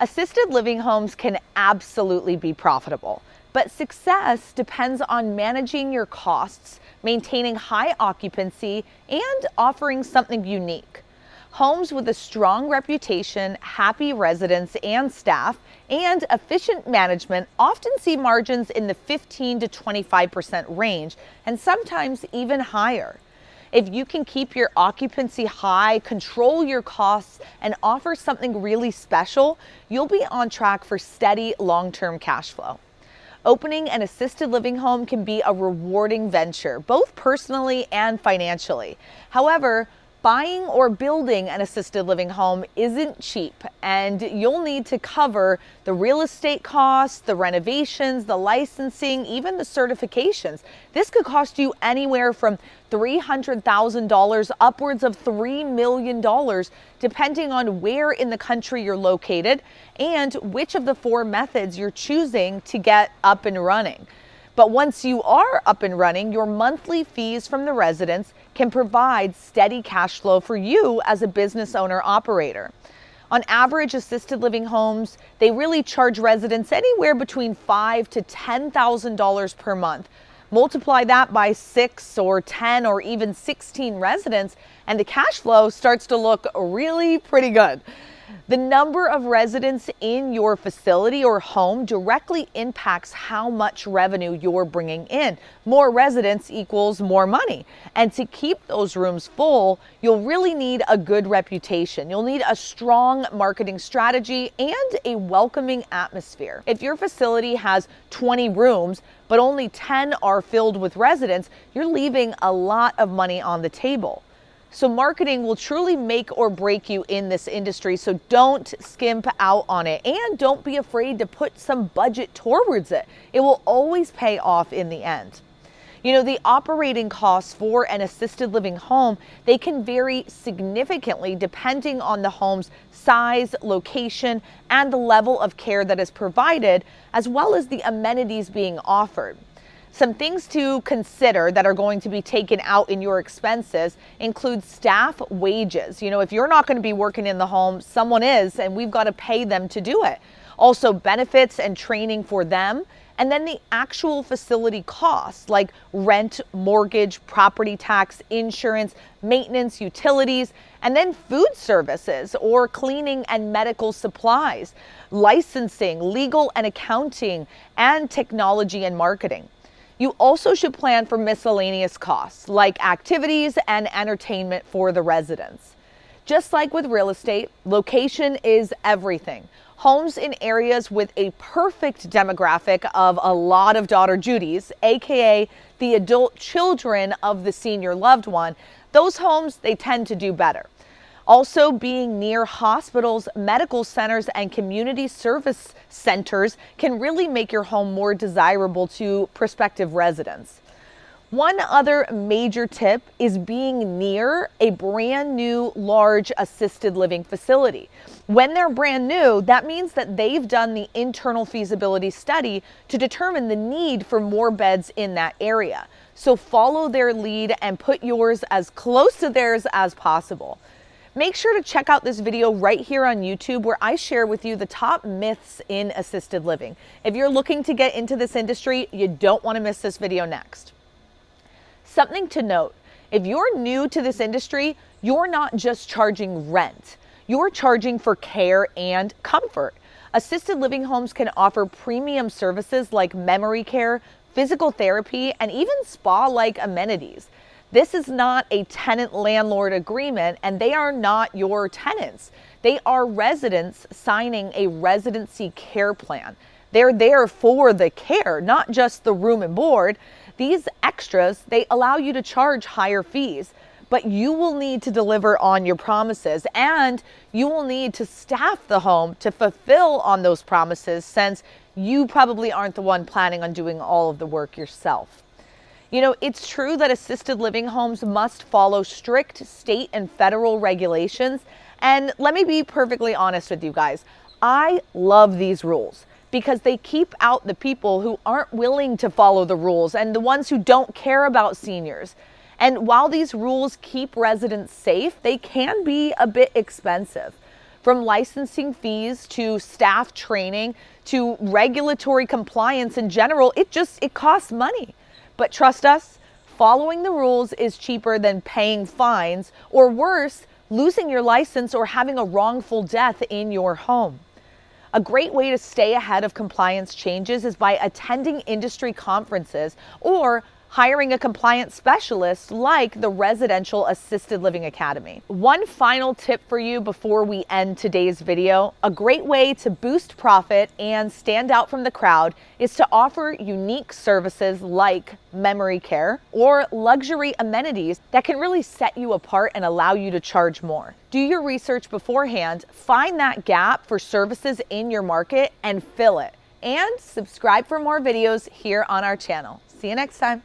Assisted living homes can absolutely be profitable, but success depends on managing your costs, maintaining high occupancy, and offering something unique. Homes with a strong reputation, happy residents and staff, and efficient management often see margins in the 15 to 25% range, and sometimes even higher. If you can keep your occupancy high, control your costs, and offer something really special, you'll be on track for steady long-term cash flow. Opening an assisted living home can be a rewarding venture, both personally and financially. However, buying or building an assisted living home isn't cheap, and you'll need to cover the real estate costs, the renovations, the licensing, even the certifications. This could cost you anywhere from $300,000 upwards of $3 million, depending on where in the country you're located and which of the four methods you're choosing to get up and running. But once you are up and running, your monthly fees from the residents can provide steady cash flow for you as a business owner operator. On average, assisted living homes, they really charge residents anywhere between $5,000 to $10,000 per month. Multiply that by 6 or 10 or even 16 residents, and the cash flow starts to look really pretty good. The number of residents in your facility or home directly impacts how much revenue you're bringing in. More residents equals more money. And to keep those rooms full, you'll really need a good reputation. You'll need a strong marketing strategy and a welcoming atmosphere. If your facility has 20 rooms, but only 10 are filled with residents, you're leaving a lot of money on the table. So marketing will truly make or break you in this industry, so don't skimp out on it, and don't be afraid to put some budget towards it. It will always pay off in the end. You know, the operating costs for an assisted living home, they can vary significantly depending on the home's size, location, and the level of care that is provided, as well as the amenities being offered. Some things to consider that are going to be taken out in your expenses include staff wages. You know, if you're not going to be working in the home, someone is, and we've got to pay them to do it. Also, benefits and training for them. And then the actual facility costs like rent, mortgage, property tax, insurance, maintenance, utilities, and then food services or cleaning and medical supplies, licensing, legal and accounting, and technology and marketing. You also should plan for miscellaneous costs like activities and entertainment for the residents. Just like with real estate, location is everything. Homes in areas with a perfect demographic of a lot of daughter Judys, aka the adult children of the senior loved one, those homes, they tend to do better. Also, being near hospitals, medical centers, and community service centers can really make your home more desirable to prospective residents. One other major tip is being near a brand new large assisted living facility. When they're brand new, that means that they've done the internal feasibility study to determine the need for more beds in that area. So follow their lead and put yours as close to theirs as possible. Make sure to check out this video right here on YouTube where I share with you the top myths in assisted living. If you're looking to get into this industry, you don't want to miss this video next. Something to note, if you're new to this industry, you're not just charging rent. You're charging for care and comfort. Assisted living homes can offer premium services like memory care, physical therapy, and even spa-like amenities. This is not a tenant-landlord agreement, and they are not your tenants. They are residents signing a residency care plan. They're there for the care, not just the room and board. These extras, they allow you to charge higher fees, but you will need to deliver on your promises, and you will need to staff the home to fulfill on those promises, since you probably aren't the one planning on doing all of the work yourself. You know, it's true that assisted living homes must follow strict state and federal regulations. And let me be perfectly honest with you guys. I love these rules because they keep out the people who aren't willing to follow the rules and the ones who don't care about seniors. And while these rules keep residents safe, they can be a bit expensive. From licensing fees to staff training to regulatory compliance in general, it costs money. But trust us, following the rules is cheaper than paying fines, or worse, losing your license or having a wrongful death in your home. A great way to stay ahead of compliance changes is by attending industry conferences or hiring a compliance specialist like the Residential Assisted Living Academy. One final tip for you before we end today's video: a great way to boost profit and stand out from the crowd is to offer unique services like memory care or luxury amenities that can really set you apart and allow you to charge more. Do your research beforehand, find that gap for services in your market and fill it. And subscribe for more videos here on our channel. See you next time.